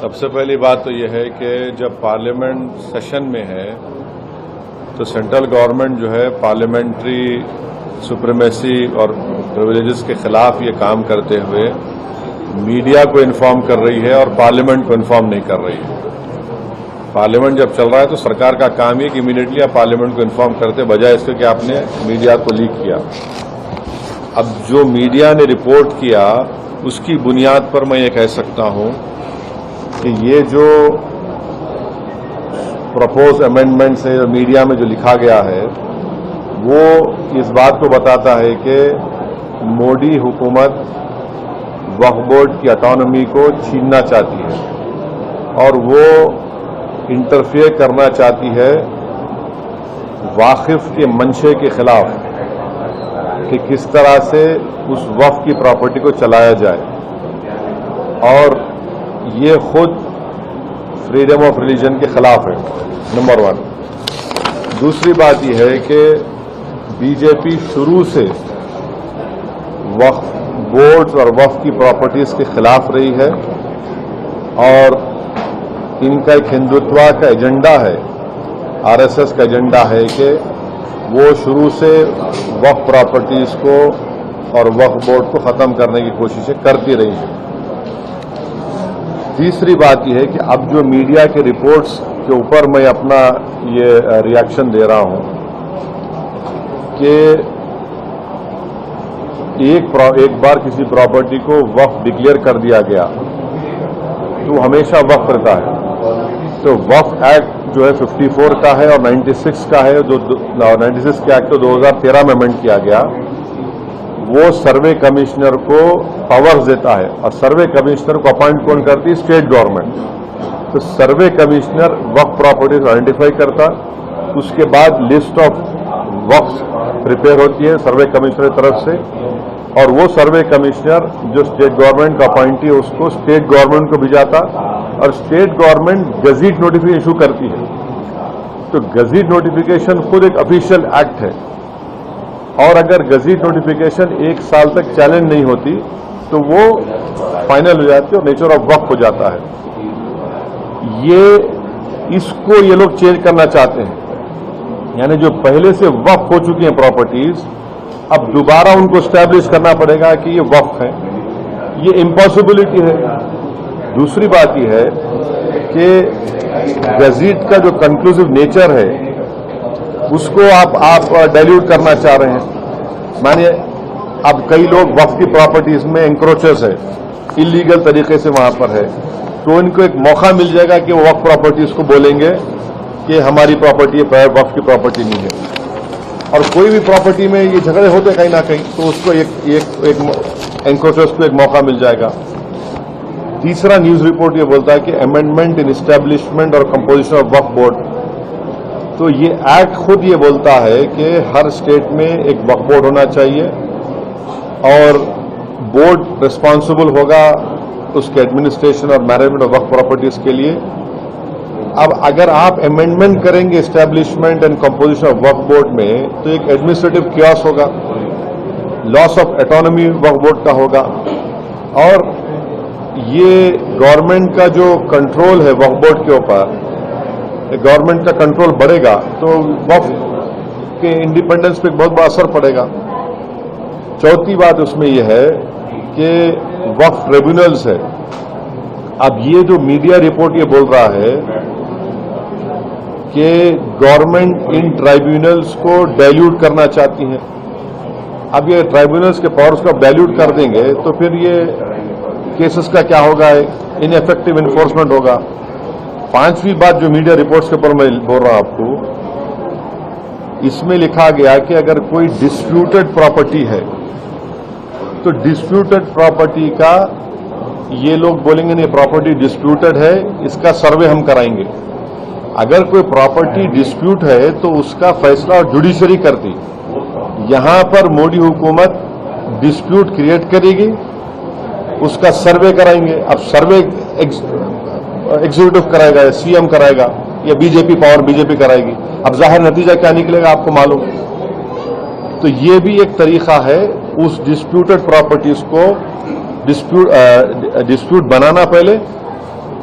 سب سے پہلی بات تو یہ ہے کہ جب پارلیمنٹ سیشن میں ہے تو سینٹرل گورنمنٹ جو ہے پارلیمنٹری سپریمیسی اور پریویلیجز کے خلاف یہ کام کرتے ہوئے میڈیا کو انفارم کر رہی ہے اور پارلیمنٹ کو انفارم نہیں کر رہی ہے۔ پارلیمنٹ جب چل رہا ہے تو سرکار کا کام یہ کہ امیڈیٹلی آپ پارلیمنٹ کو انفارم کرتے بجائے اس کے کہ آپ نے میڈیا کو لیک کیا۔ اب جو میڈیا نے رپورٹ کیا اس کی بنیاد پر میں یہ کہہ سکتا ہوں کہ یہ جو پروپوز امینڈمنٹس ہے میڈیا میں جو لکھا گیا ہے وہ اس بات کو بتاتا ہے کہ مودی حکومت وقف بورڈ کی اٹانومی کو چھیننا چاہتی ہے اور وہ انٹرفیئر کرنا چاہتی ہے واقف کے منشے کے خلاف کہ کس طرح سے اس وقف کی پراپرٹی کو چلایا جائے اور یہ خود فریڈم آف ریلیجن کے خلاف ہے، نمبر 1۔ دوسری بات یہ ہے کہ بی جے پی شروع سے وقف بورڈز اور وقف کی پراپرٹیز کے خلاف رہی ہے اور ان کا ایک ہندوتوا کا ایجنڈا ہے، آر ایس ایس کا ایجنڈا ہے کہ وہ شروع سے وقف پراپرٹیز کو اور وقف بورڈ کو ختم کرنے کی کوششیں کرتی رہی ہیں۔ تیسری بات یہ ہے کہ اب جو میڈیا کے رپورٹس کے اوپر میں اپنا یہ ریاکشن دے رہا ہوں کہ ایک بار کسی پراپرٹی کو وقف ڈکلیئر کر دیا گیا تو ہمیشہ وقف رہتا ہے۔ تو وقف ایکٹ جو ہے 54 کا ہے اور 96 کا ہے، جو 96 کے ایکٹ تو 2013 میں امینڈ کیا گیا، وہ سروے کمشنر کو پاورز دیتا ہے اور سروے کمشنر کو اپوائنٹ کون کرتی ہے؟ State government. تو سروے کمشنر وقف پراپرٹیز آئیڈینٹیفائی کرتا، اس کے بعد لسٹ آف وقف پریپیئر ہوتی ہے سروے کمشنر کی طرف سے اور وہ سروے کمشنر جو اسٹیٹ گورنمنٹ کا اپوائنٹی ہے اس کو اسٹیٹ گورنمنٹ کو بھیجاتا اور state government gazette notification issue کرتی ہے۔ تو گزٹ نوٹیفکیشن خود ایک افیشیل ایکٹ ہے اور اگر گزٹ نوٹیفکیشن 1 سال تک چیلنج نہیں ہوتی تو وہ فائنل ہو جاتی ہے اور نیچر آف وقف ہو جاتا ہے۔ اس کو یہ لوگ چینج کرنا چاہتے ہیں، یعنی جو پہلے سے وقف ہو چکی ہیں پراپرٹیز اب دوبارہ ان کو اسٹیبلش کرنا پڑے گا کہ یہ وقف ہے، یہ امپاسبلٹی ہے۔ دوسری بات یہ ہے کہ گزٹ کا جو کنکلوسیو نیچر ہے اس کو آپ ڈائلیوٹ کرنا چاہ رہے ہیں۔ مانیے اب کئی لوگ وقف کی پراپرٹیز میں انکروچرز ہے، انلیگل طریقے سے وہاں پر ہے، تو ان کو ایک موقع مل جائے گا کہ وہ وقف پراپرٹیز کو بولیں گے کہ ہماری پراپرٹی وقف کی پراپرٹی نہیں ہے۔ اور کوئی بھی پراپرٹی میں یہ جھگڑے ہوتے کہیں نہ کہیں تو اس کو ایک انکروچرز کو ایک موقع مل جائے گا۔ تیسرا نیوز رپورٹ یہ بولتا ہے کہ امینڈمنٹ ان اسٹیبلشمنٹ اور کمپوزیشن آف وقف بورڈ، تو یہ ایکٹ خود یہ بولتا ہے کہ ہر اسٹیٹ میں ایک وقف بورڈ ہونا چاہیے اور بورڈ ریسپانسبل ہوگا اس کے ایڈمنسٹریشن اور مینجمنٹ آف وقف پراپرٹیز کے لیے۔ اب اگر آپ امینڈمنٹ کریں گے اسٹیبلشمنٹ اینڈ کمپوزیشن آف وقف بورڈ میں تو ایک ایڈمنسٹریٹو کیوس ہوگا، لاس آف اٹانومی وقف بورڈ کا ہوگا اور یہ گورنمنٹ کا جو کنٹرول ہے وقف بورڈ کے اوپر، گورنمنٹ کا کنٹرول بڑھے گا تو وقف کے انڈیپینڈنس پہ بہت بڑا اثر پڑے گا۔ چوتھی بات اس میں یہ ہے کہ وقف ٹریبیونلز ہے۔ اب یہ جو میڈیا رپورٹ یہ بول رہا ہے کہ گورنمنٹ ان ٹرائیبیونلز کو ڈائلیوٹ کرنا چاہتی ہے۔ اب یہ ٹرائیبیونلز کے پاورز کو ڈائلیوٹ کر دیں گے تو پھر یہ کیسز کا کیا ہوگا؟ ان ایفیکٹو انفورسمنٹ ہوگا۔ پانچویں بات جو میڈیا رپورٹس کے اوپر میں بول رہا ہوں آپ کو، اس میں لکھا گیا کہ اگر کوئی ڈسپیوٹڈ پراپرٹی ہے تو ڈسپیوٹڈ پراپرٹی کا یہ لوگ بولیں گے نہیں پراپرٹی ڈسپیوٹڈ ہے، اس کا سروے ہم کرائیں گے۔ اگر کوئی پراپرٹی ڈسپیوٹ ہے تو اس کا فیصلہ جوڈیشری کرتی، یہاں پر مودی حکومت ڈسپیوٹ کریٹ کرے گی، اس کا سروے کرائیں گے۔ اب سروے ایگزیکٹو کرائے گا یا سی ایم کرائے گا یا بی جے پی پاور بی جے پی کرائے گی۔ اب ظاہر نتیجہ کیا نکلے گا آپ کو معلوم۔ تو یہ بھی ایک طریقہ ہے اس ڈسپیوٹڈ پراپرٹیز کو ڈسپیوٹ بنانا پہلے